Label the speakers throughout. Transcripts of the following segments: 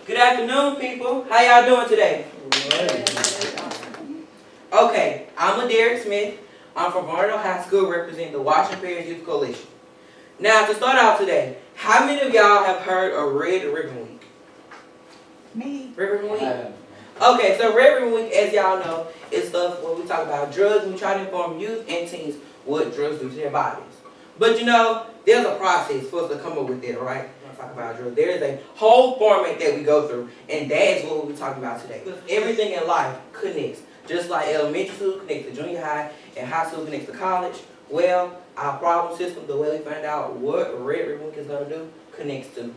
Speaker 1: Good afternoon, people. How y'all doing today? Okay, I'm LaDarrick Smith. I'm from Barnard High School representing the Washington Parish Youth Coalition. Now, to start out today, how many of y'all have heard of Red Ribbon Week?
Speaker 2: Me.
Speaker 1: Red Ribbon Week? Okay, so Red Ribbon Week, as y'all know, is stuff where we talk about drugs and we try to inform youth and teens what drugs do to their bodies. But you know, there's a process for us to come up with that, right? When I talk about drugs, there is a whole format that we go through, and that is what we'll be talking about today. Because everything in life connects. Just like elementary school connects to junior high and high school connects to college, well, our problem system, the way we find out what Red Ribbon Week is going to do, connects to.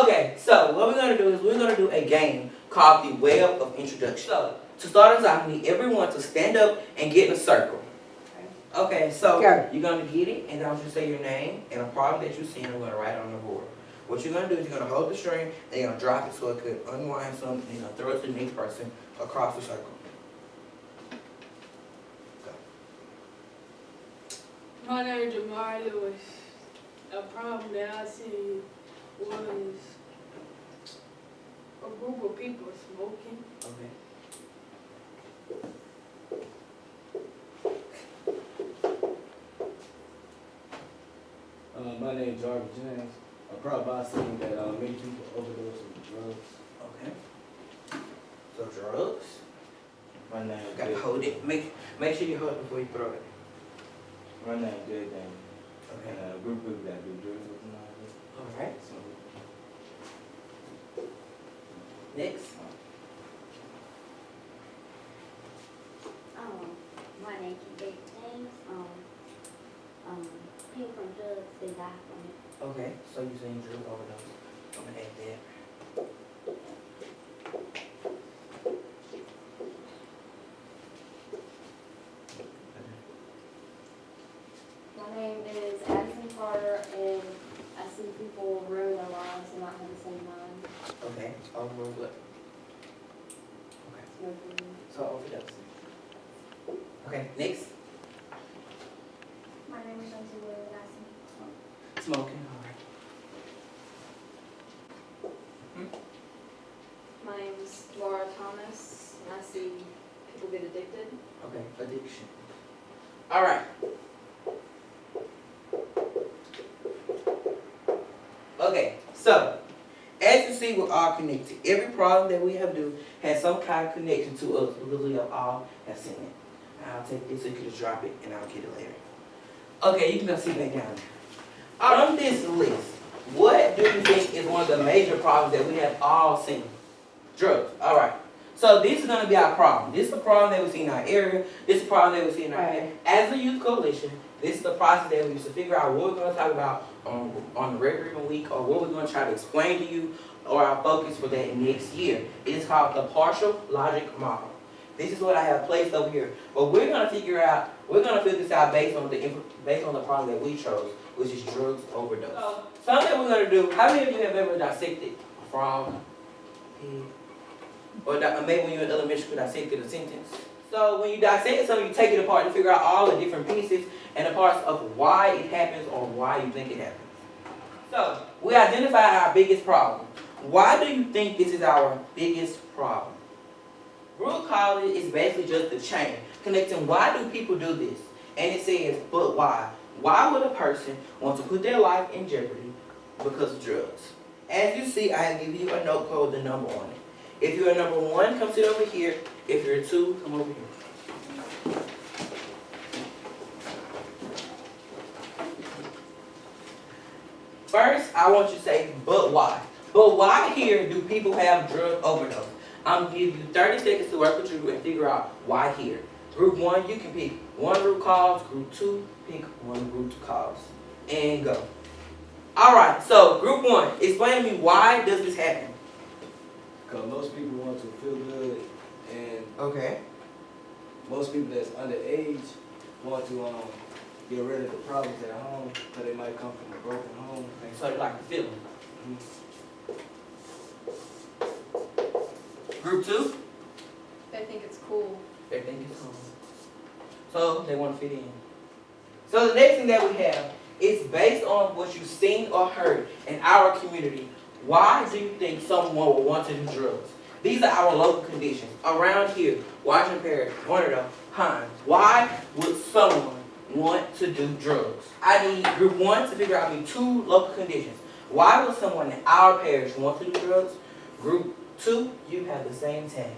Speaker 1: Okay, so what we're going to do is we're going to do a game called the Web of Introduction. So, to start us off, we need everyone to stand up and get in a circle. Okay, so you're going to get it, and I want you to say your name and a problem that you see, and I'm going to write it on the board. What you're going to do is you're going to hold the string, and you're going to drop it so it could unwind something, and you're going to throw it to the next person across the circle.
Speaker 3: My name is Jamari. A problem that I seen was a group of people smoking.
Speaker 1: Okay.
Speaker 4: My name is Jarvis James. A problem I seen that many people overdose on drugs.
Speaker 1: Okay. So drugs.
Speaker 4: My name
Speaker 1: You gotta hold it. Make sure you hold it before you throw it.
Speaker 4: My name is Jay Daniel.
Speaker 1: Okay.
Speaker 4: And a group of people that do drugs and all that.
Speaker 1: All right.
Speaker 4: So,
Speaker 1: Next.
Speaker 5: My name is Jay James. People from drugs, they die from it.
Speaker 1: Okay. So you're saying drug overdose. I'm gonna add that.
Speaker 5: My name is Addison Carter, and I see people ruin their lives and not have the same mind.
Speaker 1: Okay. Overall what? Okay.
Speaker 5: Smoking.
Speaker 1: So overdose. Okay. Next.
Speaker 5: My name is Josie Williams, and I see
Speaker 1: Smoking. All right.
Speaker 6: My name's Laura Thomas, and I see people get addicted.
Speaker 1: Okay. Addiction. All right. Okay, so as you see, we're all connected. Every problem that we have do has some kind of connection to us because we have all have seen it. I'll take this so you can just drop it and I'll get it later. Okay, you can go sit back down there. On this list, what do you think is one of the major problems that we have all seen? Drugs. All right. So this is going to be our problem. This is the problem that we see in our area. This is the problem that we see in our area. As a youth coalition, this is the process that we used to figure out what we're going to talk about on the Red Ribbon Week, or what we're going to try to explain to you, or our focus for that next year. It is called the partial logic model. This is what I have placed over here. But we're going to figure this out based on the problem that we chose, which is drugs overdose. So something we're going to do. How many of you have ever dissected a frog, pig, or maybe when you're in elementary school dissected a sentence? So when you dissect something, you take it apart to figure out all the different pieces and the parts of why it happens or why you think it happens. So we identify our biggest problem. Why do you think this is our biggest problem? Root cause is basically just the chain connecting why do people do this. And it says, but why? Why would a person want to put their life in jeopardy because of drugs? As you see, I have given you a note code with the number on it. If you're a number 1, come sit over here. If you're a 2, come over here. First, I want you to say, but why? But why here do people have drug overdose? I'm going to give you 30 seconds to work with you and figure out why here. Group 1, you can pick 1 root cause. Group 2, pick 1 root cause. And go. Alright, so group 1, explain to me why does this happen?
Speaker 4: Because most people want to feel good, and
Speaker 1: Okay.
Speaker 4: most people that's underage want to get rid of the problems at home, because they might come from a broken home.
Speaker 1: So you like the feeling. Group 2,
Speaker 6: They think it's cool.
Speaker 1: they think it's home. So they want to fit in. So the next thing that we have is based on what you've seen or heard in our community. Why do you think someone would want to do drugs? These are our local conditions. Around here, Washington Parish, Warnerville, Hines. Why would someone want to do drugs? I need group 1 to figure out me 2 local conditions. Why would someone in our parish want to do drugs? Group 2, you have the same task.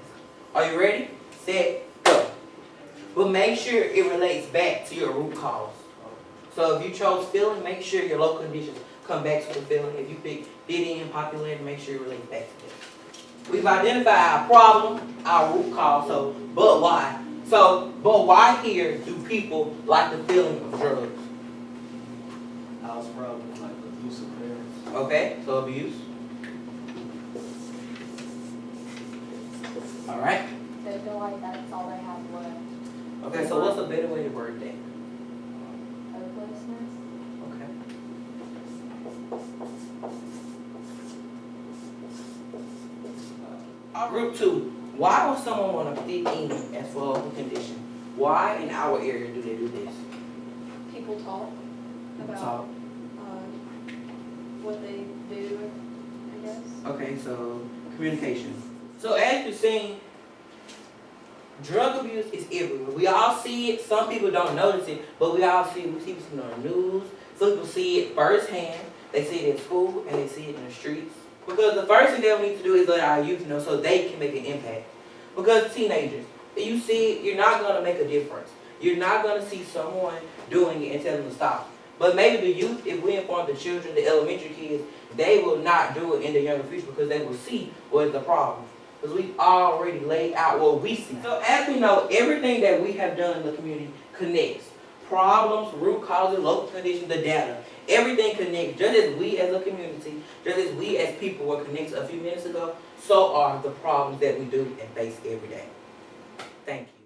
Speaker 1: Are you ready? Set, go. But make sure it relates back to your root cause. So if you chose feeling, make sure your local conditions come back to the feeling. If you pick fitting and popularity, make sure it relates back to that. We've identified our problem, our root cause, so, but why? So, but why here do people like the feeling of drugs?
Speaker 4: House problems like abusive parents.
Speaker 1: Okay, so abuse. Alright.
Speaker 5: They feel like that's all they have left.
Speaker 1: Okay, so what's a better way to word that?
Speaker 5: Hopelessness.
Speaker 1: Okay. Group 2. Why would someone want to fit in as for a local condition? Why in our area do they do this?
Speaker 6: People talk
Speaker 1: People
Speaker 6: about
Speaker 1: talk.
Speaker 6: what they do, I guess.
Speaker 1: Okay, so communication. So as you've seen, drug abuse is everywhere. We all see it. Some people don't notice it, but we see it on the news. Some people see it firsthand. They see it in school and they see it in the streets. Because the first thing they'll need to do is let our youth know so they can make an impact. Because teenagers, if you see it, you're not going to make a difference. You're not going to see someone doing it and tell them to stop. But maybe the youth, if we inform the children, the elementary kids, they will not do it in the younger future because they will see what is the problem. Because we've already laid out what we see. So as we know, everything that we have done in the community connects. Problems, root causes, local conditions, the data. Everything connects. Just as we as a community, just as we as people were connected a few minutes ago, so are the problems that we do and face every day. Thank you.